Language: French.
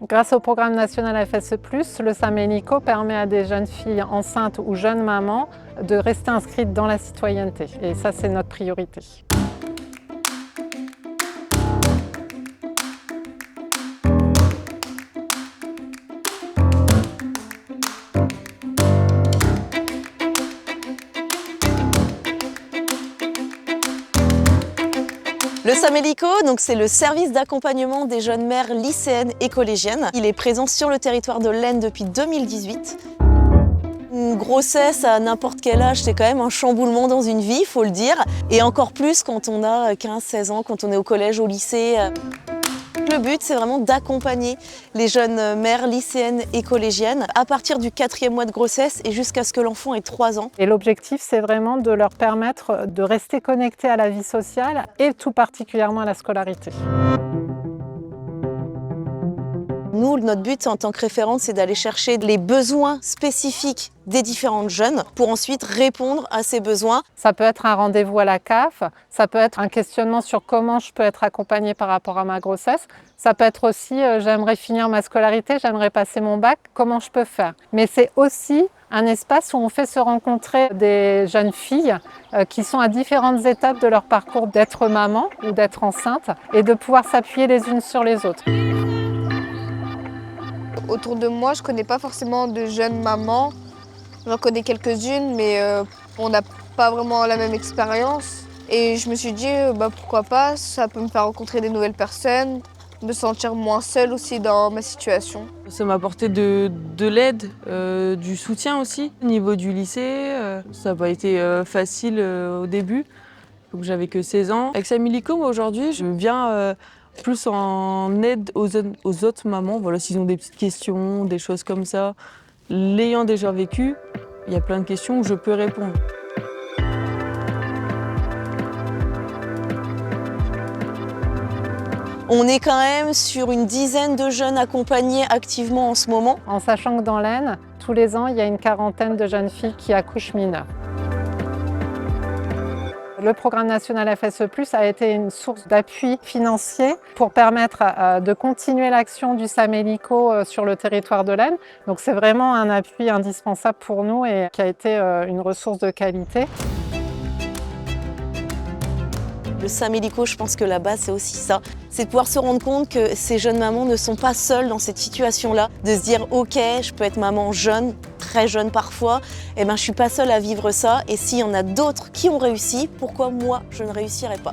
Grâce au programme national FSE+, le Samélico permet à des jeunes filles enceintes ou jeunes mamans de rester inscrites dans la citoyenneté. Et ça, c'est notre priorité. Le Samélico, c'est le service d'accompagnement des jeunes mères lycéennes et collégiennes. Il est présent sur le territoire de l'Aisne depuis 2018. Une grossesse à n'importe quel âge, c'est quand même un chamboulement dans une vie, il faut le dire. Et encore plus quand on a 15-16 ans, quand on est au collège, au lycée. Le but, c'est vraiment d'accompagner les jeunes mères lycéennes et collégiennes à partir du 4e mois de grossesse et jusqu'à ce que l'enfant ait 3 ans. Et l'objectif, c'est vraiment de leur permettre de rester connectés à la vie sociale et tout particulièrement à la scolarité. Nous, notre but en tant que référente, c'est d'aller chercher les besoins spécifiques des différentes jeunes pour ensuite répondre à ces besoins. Ça peut être un rendez-vous à la CAF, ça peut être un questionnement sur comment je peux être accompagnée par rapport à ma grossesse. Ça peut être aussi j'aimerais finir ma scolarité, j'aimerais passer mon bac, comment je peux faire. Mais c'est aussi un espace où on fait se rencontrer des jeunes filles qui sont à différentes étapes de leur parcours d'être maman ou d'être enceinte et de pouvoir s'appuyer les unes sur les autres. Autour de moi, je connais pas forcément de jeunes mamans. J'en connais quelques-unes, mais on n'a pas vraiment la même expérience. Et je me suis dit, pourquoi pas, ça peut me faire rencontrer des nouvelles personnes, me sentir moins seule aussi dans ma situation. Ça m'a apporté de l'aide, du soutien aussi. Au niveau du lycée, ça n'a pas été facile au début, donc j'avais que 16 ans. Avec Samélico, moi aujourd'hui, je viens plus en aide aux autres mamans, voilà, s'ils ont des petites questions, des choses comme ça. L'ayant déjà vécu, il y a plein de questions où je peux répondre. On est quand même sur une dizaine de jeunes accompagnés activement en ce moment. En sachant que dans l'Aisne, tous les ans, il y a une quarantaine de jeunes filles qui accouchent mineures. Le programme national FSE+, a été une source d'appui financier pour permettre de continuer l'action du Samélico sur le territoire de l'Aisne. Donc c'est vraiment un appui indispensable pour nous et qui a été une ressource de qualité. Le Samélico, je pense que la base, c'est aussi ça. C'est de pouvoir se rendre compte que ces jeunes mamans ne sont pas seules dans cette situation-là. De se dire, ok, je peux être maman jeune, très jeune parfois, je ne suis pas seule à vivre ça. Et s'il y en a d'autres qui ont réussi, pourquoi moi, je ne réussirais pas ?